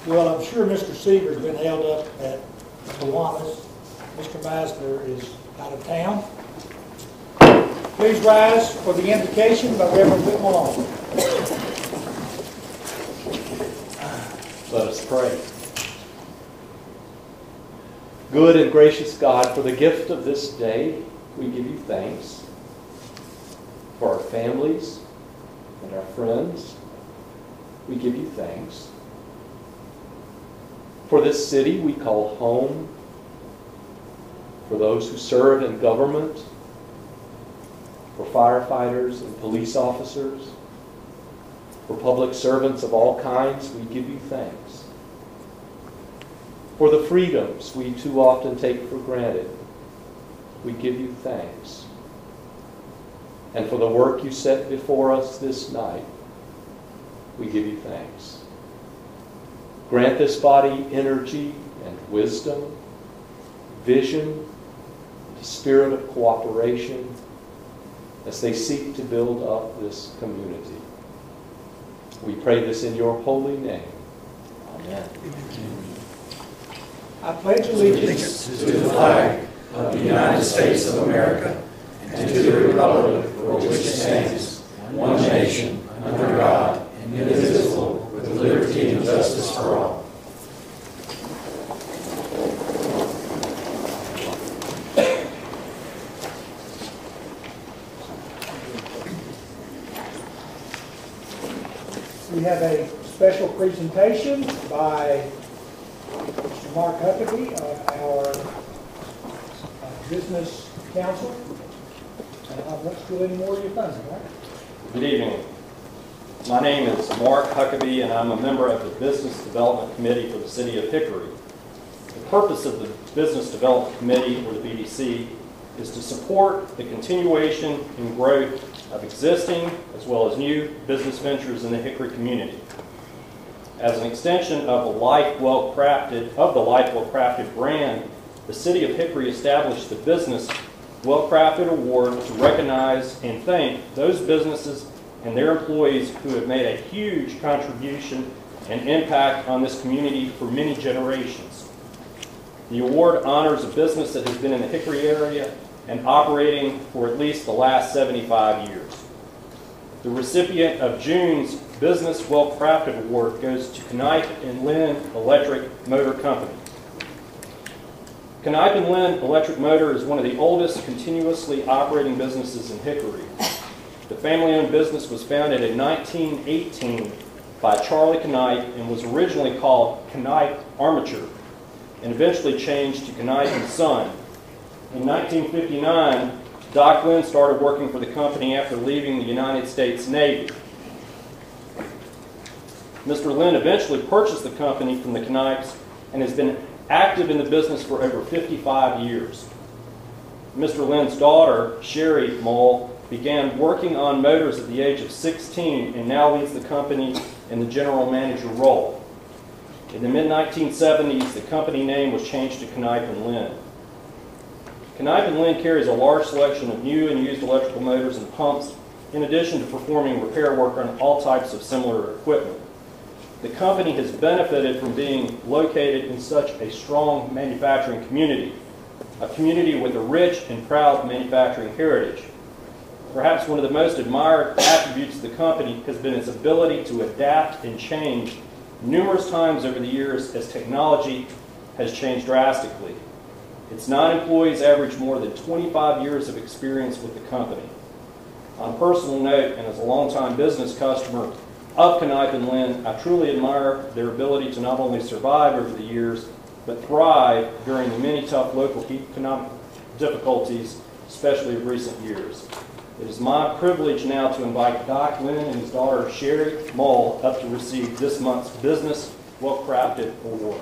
Well, I'm sure Mr. Seaver's been held up at Bahamas. Mr. Meisner is out of town. Please rise for the invocation by Reverend Whit Malone. Let us pray. Good and gracious God, for the gift of this day, we give you thanks. For our families and our friends, we give you thanks. For this city we call home, for those who serve in government, for firefighters and police officers, for public servants of all kinds, we give you thanks. For the freedoms we too often take for granted, we give you thanks. And for the work you set before us this night, we give you thanks. Grant this body energy and wisdom, vision, and a spirit of cooperation as they seek to build up this community. We pray this in your holy name. Amen. I pledge allegiance to the flag of the United States of America and to the republic for which it stands, one nation, under God, indivisible, with liberty and justice for all. We have a special presentation by Mr. Mark Huckabee of our Business Council. And I won't steal any more of your thunder, right? Good evening. My name is Mark Huckabee, and I'm a member of the Business Development Committee for the City of Hickory. The purpose of the Business Development Committee, or the BDC, is to support the continuation and growth of existing as well as new business ventures in the Hickory community. As an extension of the Life Well Crafted brand, the City of Hickory established the Business Well Crafted Award to recognize and thank those businesses and their employees who have made a huge contribution and impact on this community for many generations. The award honors a business that has been in the Hickory area and operating for at least the last 75 years. The recipient of June's Business Well Crafted Award goes to Knipe and Lynn Electric Motor Company. Knipe and Lynn Electric Motor is one of the oldest continuously operating businesses in Hickory. The family-owned business was founded in 1918 by Charlie Knipe and was originally called Knipe Armature and eventually changed to Knipe and Son. In 1959, Doc Lynn started working for the company after leaving the United States Navy. Mr. Lynn eventually purchased the company from the Knipes and has been active in the business for over 55 years. Mr. Lynn's daughter, Sherry Mull, began working on motors at the age of 16 and now leads the company in the general manager role. In the mid-1970s, the company name was changed to Knipe and Lynn. Knipe and Lynn carries a large selection of new and used electrical motors and pumps, in addition to performing repair work on all types of similar equipment. The company has benefited from being located in such a strong manufacturing community, a community with a rich and proud manufacturing heritage. Perhaps one of the most admired attributes of the company has been its ability to adapt and change numerous times over the years as technology has changed drastically. Its 9 employees average more than 25 years of experience with the company. On a personal note, and as a longtime business customer of Knipe and Lynn, I truly admire their ability to not only survive over the years, but thrive during the many tough local economic difficulties, especially of recent years. It is my privilege now to invite Doc Lynn and his daughter Sherry Mull up to receive this month's Business Well Crafted Award.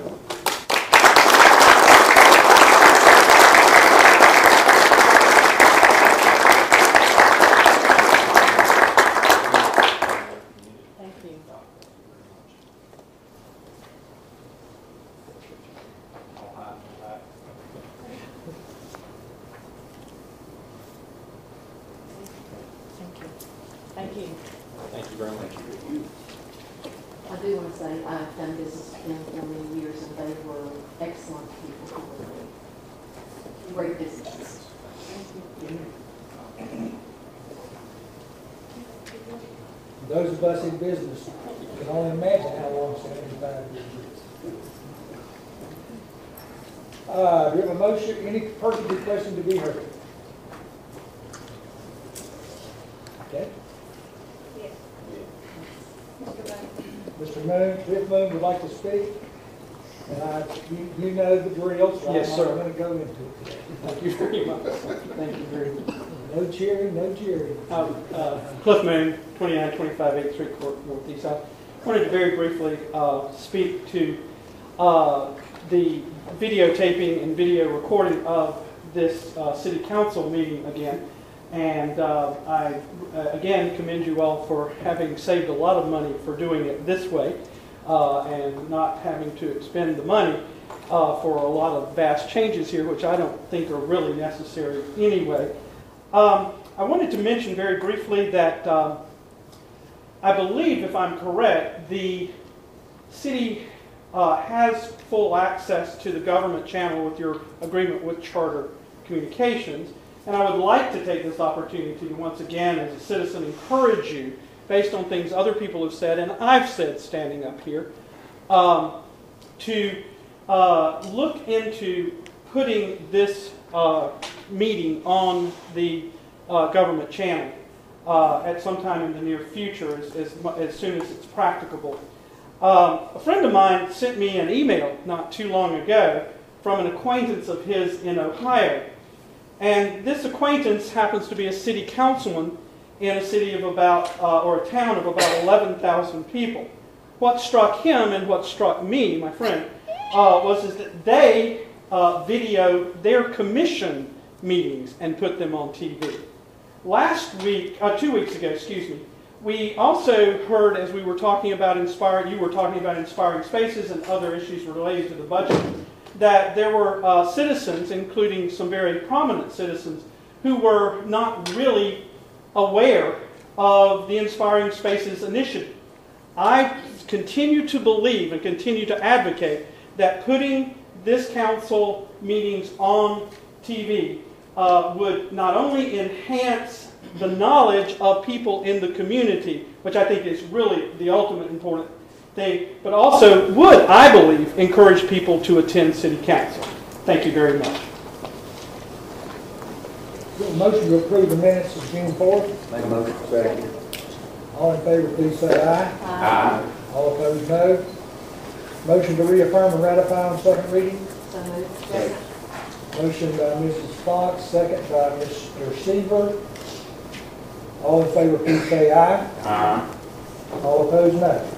Thank you. Thank you very much. do want to say I've done business with them for many years, and they were excellent people who were great businesses. Those of us in business can only imagine how long 75 years is. Do we have a motion? Any person requesting to be heard? Okay. Mr. Moone, Cliff Moone would like to speak. And you know the drill, so Yes, I'm sir. not going to go into it today. Thank you very much. Thank you very much. No cheering, no cheering. Cliff Moone, 2925 8th Street Court, Northeast. I wanted to very briefly speak to the videotaping and video recording of this city council meeting again. And I, again, commend you all for having saved a lot of money for doing it this way and not having to expend the money for a lot of vast changes here, which I don't think are really necessary anyway. I wanted to mention very briefly that I believe, if I'm correct, the city has full access to the government channel with your agreement with Charter Communications. And I would like to take this opportunity to once again, as a citizen, encourage you, based on things other people have said and I've said standing up here, to look into putting this meeting on the government channel at some time in the near future, as soon as it's practicable. A friend of mine sent me an email not too long ago from an acquaintance of his in Ohio. And this acquaintance happens to be a city councilman in a city of about, or a town of about 11,000 people. What struck him and what struck me, my friend, was that they video their commission meetings and put them on TV. Last week, 2 weeks ago, excuse me, we also heard, as we were talking about you were talking about inspiring spaces and other issues related to the budget, that there were citizens, including some very prominent citizens, who were not really aware of the Inspiring Spaces initiative. I continue to believe and continue to advocate that putting this council meetings on TV would not only enhance the knowledge of people in the community, which I think is really the ultimate important thing, but also would, I believe, encourage people to attend City Council. Thank you very much. Motion to approve the minutes of June 4th. Make a motion. Second. All in favor, please say aye. Aye. All opposed, no. Motion to reaffirm and ratify on second reading. So moved. Second. Motion by Mrs. Fox, second by Mr. Seaver. All in favor, please say aye. Aye. All opposed, no.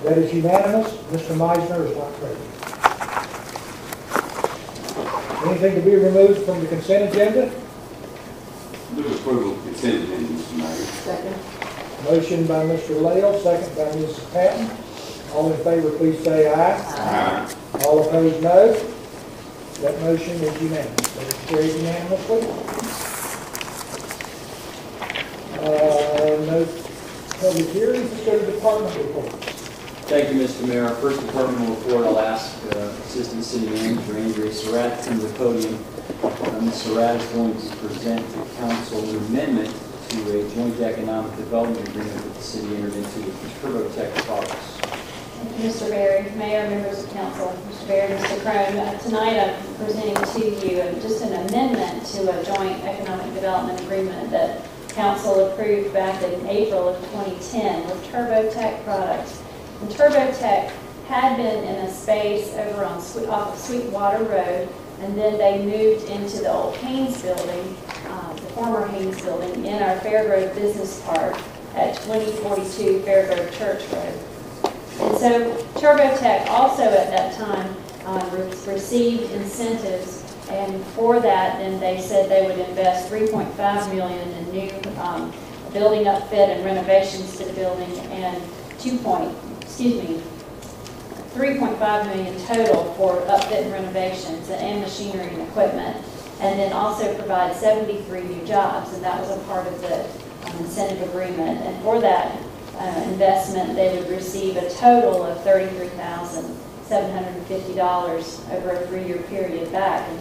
That is unanimous. Mr. Meisner is not present. Anything to be removed from the consent agenda? Move approval of consent agenda, Mr. Mayor. Second. Motion by Mr. Lael, second by Mrs. Patton. All in favor, please say aye. Aye. All opposed, no. That motion is unanimous. That is carried unanimously. No public hearings. Let's go to department reports. Thank you, Mr. Mayor. Our first department report, I'll ask Assistant City Manager Andrea Surratt to come to the podium. Ms. Surratt is going to present to Council an amendment to a joint economic development agreement that the city entered into with Turbotec Products. Thank you, Mr. Berry, Mayor, members of Council, Mr. Berry, Mr. Crone. Tonight I'm presenting to you just an amendment to a joint economic development agreement that Council approved back in April of 2010 with Turbotec Products. And Turbotec had been in a space over on off of Sweetwater Road, and then they moved into the old Haynes building, the former Haynes building, in our Fair Road Business Park at 2042 Fair Road Church Road. And so Turbotec also at that time received incentives, and for that then they said they would invest $3.5 million in new building upfit and renovations to the building, and $3.5 million total for upfit and renovations and machinery and equipment, and then also provide 73 new jobs, and that was a part of the incentive agreement. And for that investment, they would receive a total of $33,750 over a 3-year period back in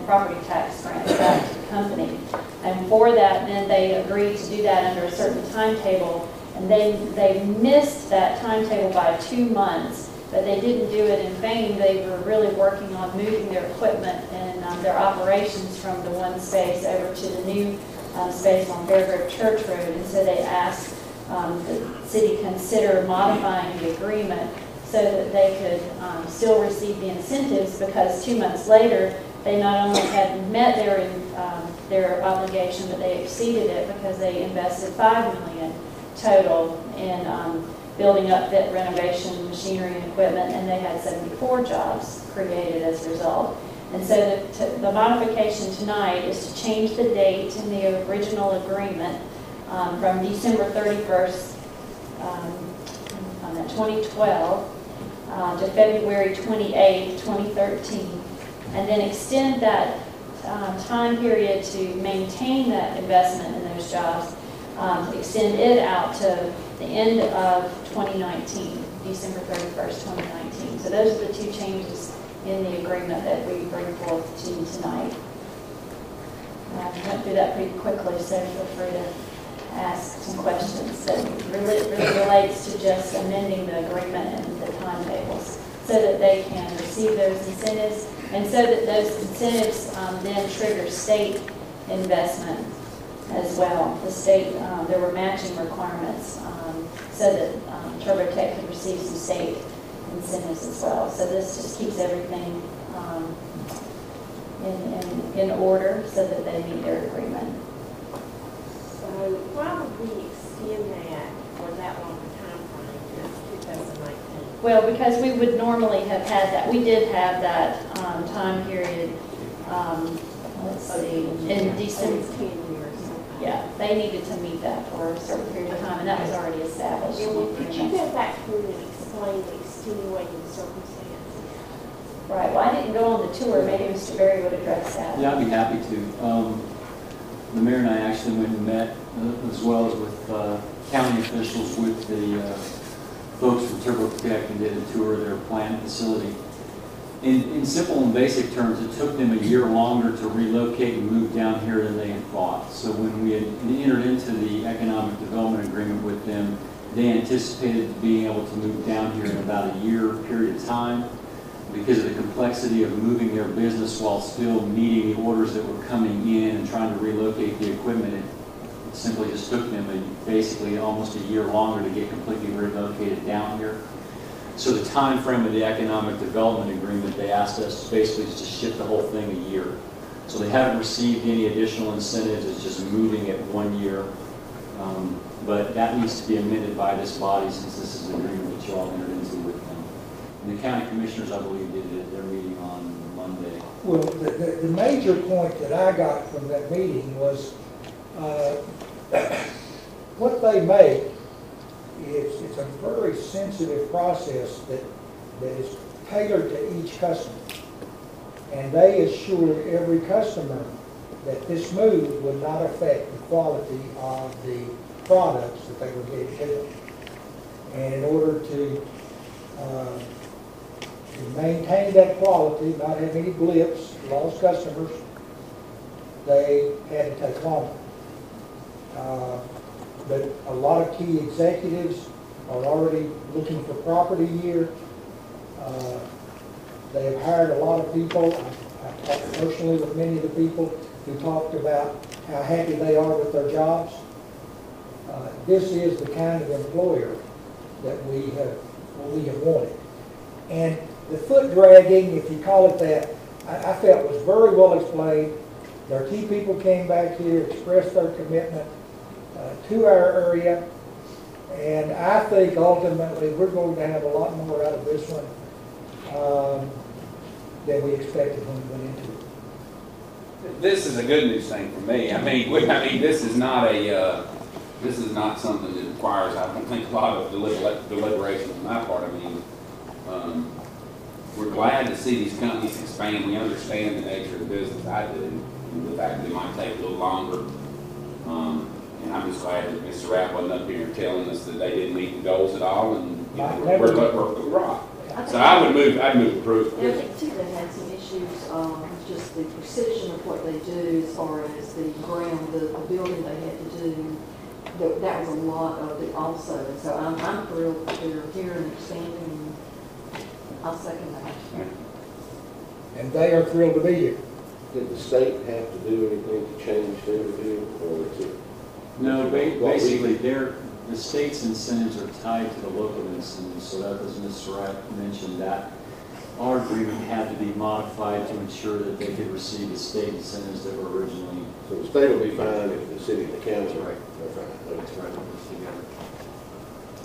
property tax grants back to the company. And for that, then they agreed to do that under a certain timetable. And they missed that timetable by 2 months, but they didn't do it in vain. They were really working on moving their equipment and their operations from the one space over to the new space on Fairgrove Church Road. And so they asked the city consider modifying the agreement so that they could still receive the incentives, because 2 months later, they not only had met their obligation, but they exceeded it because they invested $5 million total in building upfit, renovation, machinery, and equipment, and they had 74 jobs created as a result. And so the modification tonight is to change the date in the original agreement from December 31st, 2012 to February 28th, 2013, and then extend that time period to maintain that investment in those jobs, extend it out to the end of 2019, December 31st, 2019. So those are the 2 changes in the agreement that we bring forth to you tonight. I went through that pretty quickly, so feel free to ask some questions that really relates to just amending the agreement and the timetables so that they can receive those incentives, and so that those incentives then trigger state investment as well. The state, there were matching requirements so that Turbotec could receive some state incentives as well. So this just keeps everything in order so that they meet their agreement. So why would we extend that for that long a time frame, just 2019? Well, because we would normally have had that. We did have that time period, let's see, in December. 10 years. Yeah, they needed to meet that for a certain period of time, and that was already established. Could you go back through and explain the extenuating circumstances? Right, well, I didn't go on the tour. Maybe Mr. Berry would address that. Yeah, I'd be happy to. The mayor and I actually went and met, as well as with county officials, with the folks from Turbotec, and did a tour of their plant facility. In simple and basic terms, it took them a year longer to relocate and move down here than they had thought. So when we had entered into the economic development agreement with them, they anticipated being able to move down here in about a year period of time. Because of the complexity of moving their business while still meeting the orders that were coming in and trying to relocate the equipment, it simply just took them basically almost a year longer to get completely relocated down here. So the time frame of the economic development agreement, they asked us basically just to shift the whole thing a year. So they haven't received any additional incentives, it's just moving it 1 year. But that needs to be amended by this body, since this is an agreement that you all entered into with them. And the county commissioners, I believe, did it at their meeting on Monday. Well, the major point that I got from that meeting was what they make, it's a very sensitive process that is tailored to each customer. And they assured every customer that this move would not affect the quality of the products that they were getting to them. And in order to maintain that quality, not have any blips, lost customers, they had to take longer. But a lot of key executives are already looking for property here. They have hired a lot of people. I've talked personally with many of the people who talked about how happy they are with their jobs. This is the kind of employer that we have wanted. And the foot dragging, if you call it that, I felt was very well explained. Their key people came back here, expressed their commitment to our area, and I think ultimately we're going to have a lot more out of this one than we expected when we went into it. This is a good news thing for me. I mean, this is not something that requires, I don't think, a lot of deliberation on my part. I mean, we're glad to see these companies expand. We understand the nature of the business. I do. And the fact that it might take a little longer. And I'm just glad that Mr. Rapp wasn't up here telling us that they didn't meet the goals at all, and you know, we're right. So I'd move approval. And I think too, they had some issues, just the precision of what they do as far as the ground, the building they had to do. That was a lot of it also, and so I'm thrilled that they're here and expanding, and I'll second that. And they are thrilled to be here. Did the state have to do anything to change their deal, or is it? No, basically, the state's incentives are tied to the local incentives, so that, as Mr. Wright mentioned, that our agreement had to be modified to ensure that they could receive the state incentives that were originally. So the state will be fine if the city and the county. That's right. That's right. That's right. Together.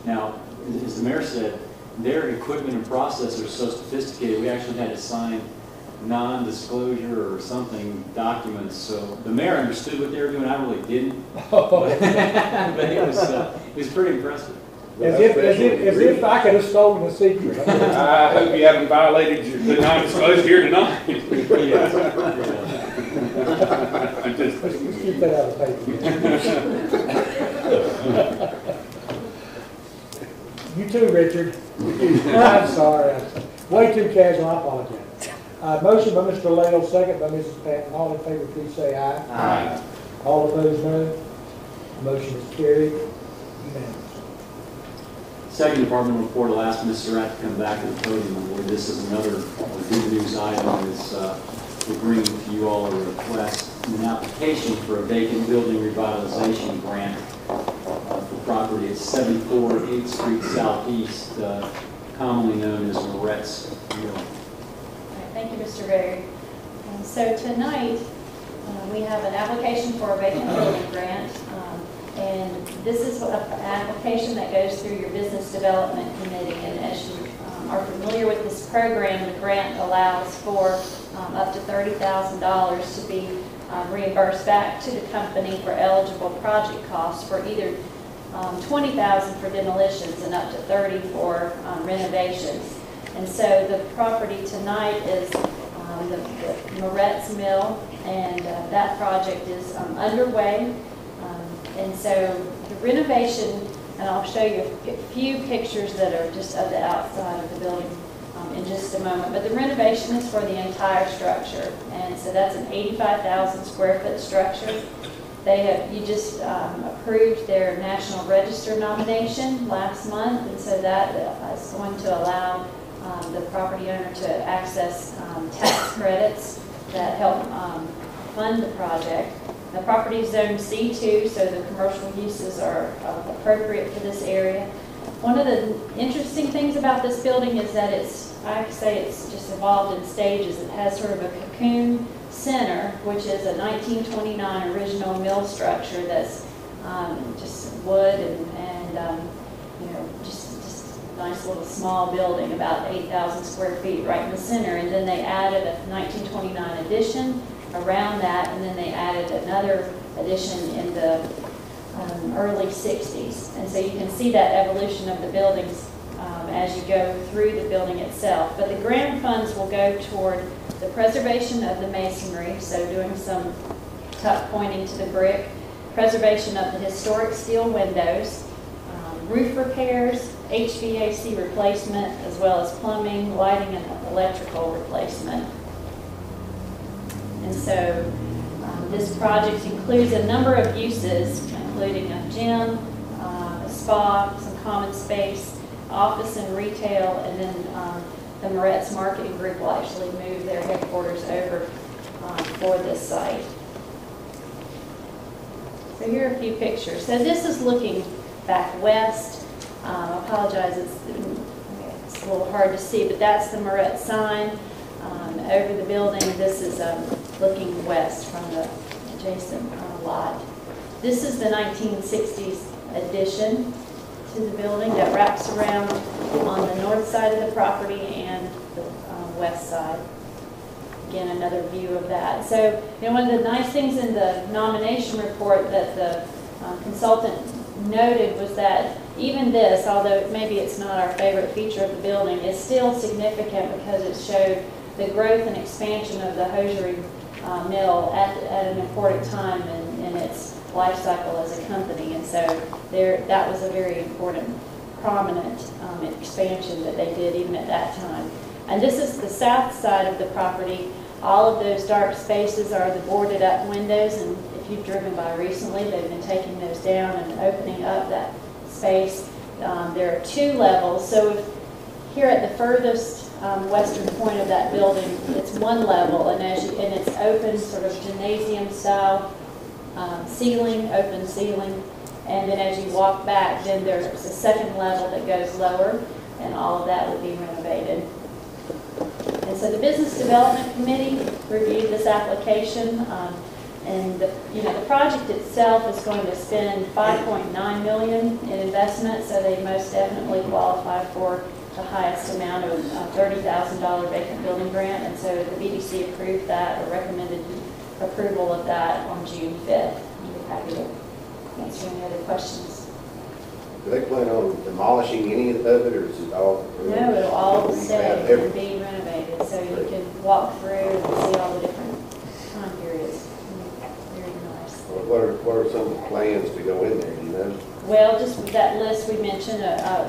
Now, as the mayor said, their equipment and process are so sophisticated, we actually had to sign non-disclosure or something documents. So the mayor understood what they were doing. I really didn't. But it was pretty impressive. As if I could have stolen a secret. I hope you haven't violated the non-disclosure here tonight. Let's keep that out of paper. You too, Richard. I'm sorry. Way too casual. I apologize. Motion by Mr. Lael, second by Mrs. Patton. All in favor, please say aye. Aye. All opposed, no. Motion is carried. Unanimous. Second department report, I'll ask Mr. Rapp to come back to the podium. This is another good news item. Is we're bringing to you all a request, an application for a vacant building revitalization grant for property at 74 8th Street Southeast, commonly known as Moretz Mill. Thank you, Mr. Berry. So tonight, we have an application for a vacant building grant. And this is an application that goes through your Business Development Committee. And as you are familiar with this program, the grant allows for up to $30,000 to be reimbursed back to the company for eligible project costs for either $20,000 for demolitions and up to $30,000 for renovations. And so the property tonight is the Moretz Mill, and that project is underway. And so the renovation, and I'll show you a few pictures that are just of the outside of the building in just a moment, but the renovation is for the entire structure. And so that's an 85,000 square foot structure. You just approved their National Register nomination last month, and so that is going to allow the property owner to access tax credits that help fund the project. The property is zoned C2, so the commercial uses are appropriate for this area. One of the interesting things about this building is that I say it's just evolved in stages. It has sort of a cocoon center, which is a 1929 original mill structure that's just wood and just a nice little small building, about 8,000 square feet right in the center. And then they added a 1929 addition around that, and then they added another addition in the early 60s. And so you can see that evolution of the buildings as you go through the building itself. But the grant funds will go toward the preservation of the masonry, so doing some tuck pointing to the brick, preservation of the historic steel windows, roof repairs, HVAC replacement, as well as plumbing, lighting, and electrical replacement. And so this project includes a number of uses, including a gym, a spa, some common space, office and retail, and then the Moretz Marketing Group will actually move their headquarters over for this site. So here are a few pictures. So this is looking back west. I apologize, it's a little hard to see, but that's the Moretz sign over the building. This is looking west from the adjacent lot. This is the 1960s addition to the building that wraps around on the north side of the property and the west side. Again, another view of that. So, one of the nice things in the nomination report that the consultant noted was that even this, although maybe it's not our favorite feature of the building, is still significant because it showed the growth and expansion of the hosiery mill at an important time in in its life cycle as a company. And so that was a very important, prominent expansion that they did even at that time. And this is the south side of the property. All of those dark spaces are the boarded up windows, and if you've driven by recently, they've been taking those down and opening up that space. There are 2 levels, so here at the furthest western point of that building, it's 1 level, and it's open, sort of gymnasium style ceiling, open ceiling, and then as you walk back, then there's a 2nd level that goes lower, and all of that will be renovated. And so the Business Development Committee reviewed this application, and the project itself is going to spend $5.9 million in investment, so they most definitely qualify for the highest amount of $30,000 vacant building grant, and so the BDC approved that, or recommended approval of that on June 5th. I'm happy to answer any other questions. Do they plan on demolishing any of it, or is it all? No, it'll all stay and be renovated, so you can walk through and see all the different time periods. Very nice. What are some of the plans to go in there, do you know? Well, just with that list we mentioned,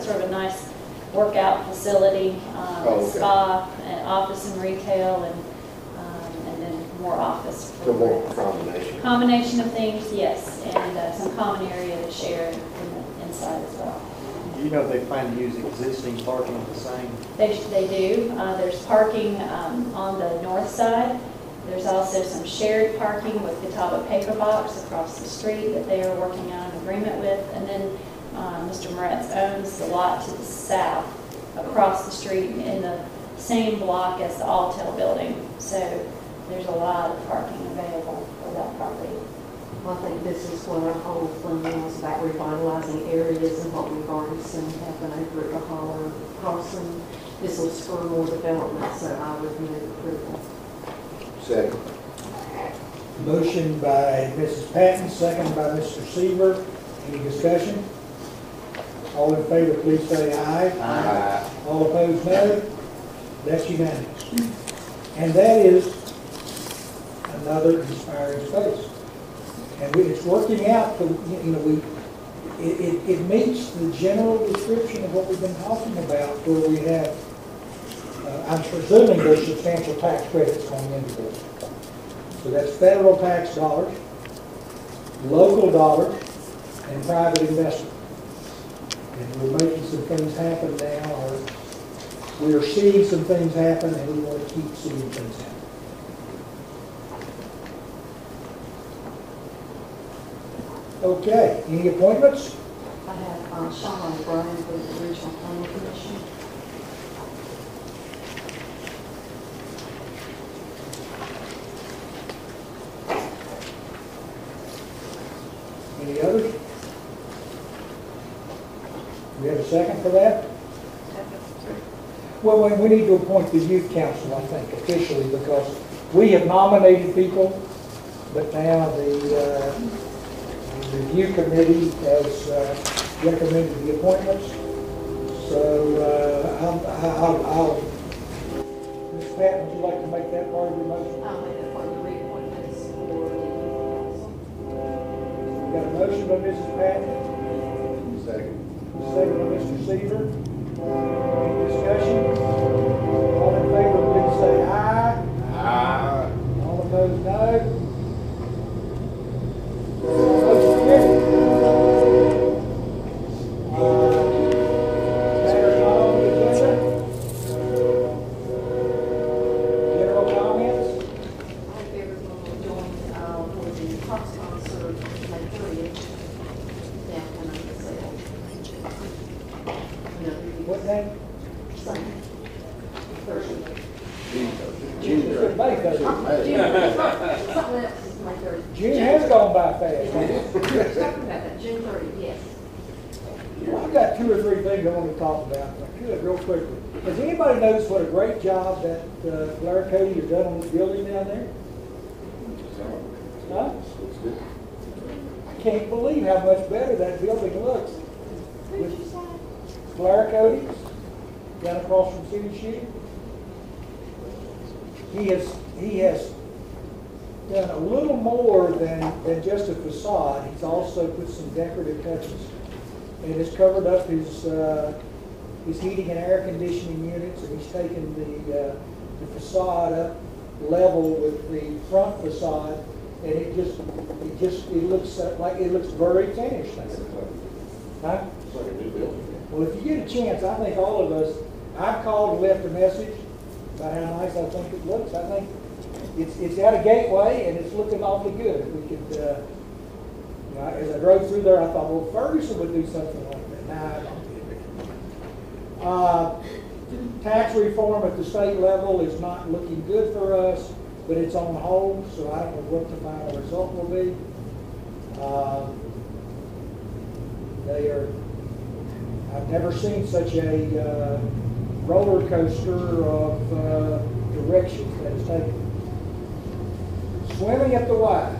sort of a nice workout facility, spa, and office and retail, and then more office. So more combination. Combination of things, yes, and some common area to share in the inside as well. You know they plan to use existing parking the same? They do. There's parking on the north side. There's also some shared parking with Catawba Paper Box across the street that they are working on an agreement with. And then Mr. Moretz owns the lot to the south across the street in the same block as the Alltel building. So there's a lot of parking available for that property. Well, I think this is what our whole thing was about, revitalizing areas, and what we've already seen happen over at the Holler Crossing. This will spur more development, so I would move approval. Second. Motion by Mrs. Patton, second by Mr. Seaver. Any discussion? All in favor, please say aye. Aye. All opposed, no. That's unanimous. And that is another inspiring space. And it's working out, it meets the general description of what we've been talking about, where we have, I'm presuming there's substantial tax credits going into this. So that's federal tax dollars, local dollars, and private investment. And we're making some things happen now, or we are seeing some things happen, and we want to keep seeing things happen. Okay, any appointments? I have Sean O'Brien for the Regional Planning Commission. Any others? We have a second for that? Well, we need to appoint the youth council, I think, officially, because we have nominated people, but now the review committee has recommended the appointments. So I'll Ms. Patton, would you like to make that part of your motion? I'll make that part of the reappointments for the youth council. We've got a motion by Mrs. Patton. Second. Second by Mr. Seaver. Any discussion? All in favor, please say aye. Aye. All opposed, no. Motion carried. Matters not on the agenda. General comments? I hope everyone will join for the Cox concert May 30th downtown on the sale. What day? Sunday. Thursday. June. May 30th. Something else is May 30th. June has gone by fast. Talking about that, June 30th, yes. I've got 2 or 3 things I want to talk about, if I could, real quickly. Does anybody notice what a great job that Blair Cody has done on the building down there? Huh? I can't believe how much better that building looks. Blair Cody, down across from City Shoe. He has done a little more than just a facade. He's also put some decorative touches. And has covered up his heating and air conditioning units, and he's taken the facade up level with the front facade, and it looks like it looks very finished. Huh? It's like a new building. Well, if you get a chance, I think all of us, I've called and left a message about how nice I think it looks. I think it's at a gateway, and it's looking awfully good. If we could, as I drove through there, I thought, well, Ferguson would do something like that. Nah, I don't do it. Tax reform at the state level is not looking good for us, but it's on hold, so I don't know what the final result will be. I've never seen such a roller coaster of directions that is taken. Swimming at the Y.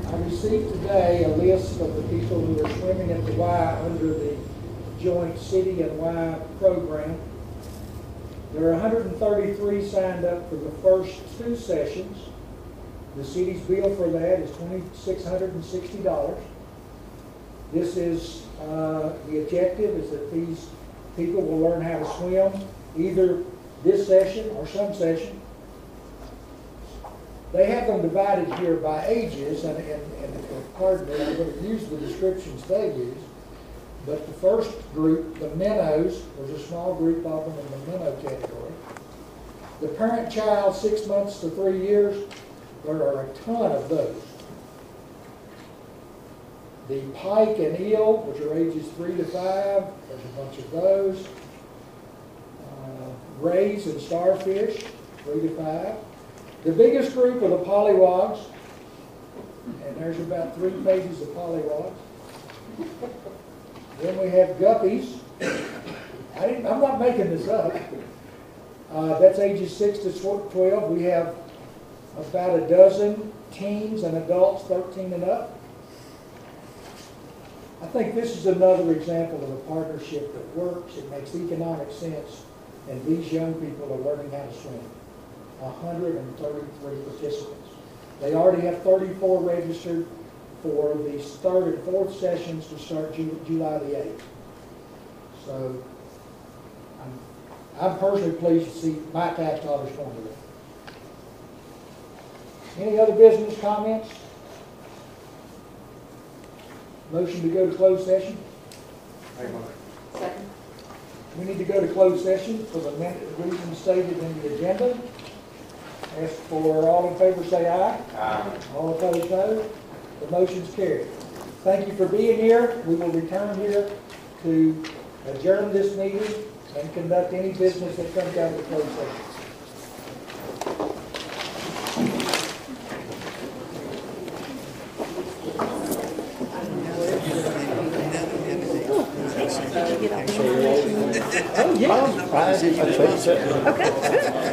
I received today a list of the people who are swimming at the Y under the joint city and Y program. There are 133 signed up for the first 2 sessions. The city's bill for that is $2,660. This is, the objective is that these people will learn how to swim either this session or some session. They have them divided here by ages, and pardon me, I'm going to use the descriptions they use. But the first group, the minnows, there's a small group of them in the minnow category. The parent child, 6 months to 3 years, there are a ton of those. The pike and eel, which are ages 3 to 5, there's a bunch of those. Rays and starfish, 3 to 5. The biggest group are the pollywogs, and there's about 3 pages of pollywogs. Then we have guppies. I'm not making this up. That's ages 6 to 12. We have about a dozen teens and adults 13 and up. I think this is another example of a partnership that works. It makes economic sense, and these young people are learning how to swim. 133 participants. They already have 34 registered for the 3rd and 4th sessions to start July the 8th. So I'm personally pleased to see my tax dollars going to them. Any other business comments? Motion to go to closed session? Second. We need to go to closed session for the reasons stated in the agenda. Ask for all in favor, say aye. Aye. All opposed, no. The motion's carried. Thank you for being here. We will return here to adjourn this meeting and conduct any business that comes out of the closed session. Oh, yeah. Okay, good.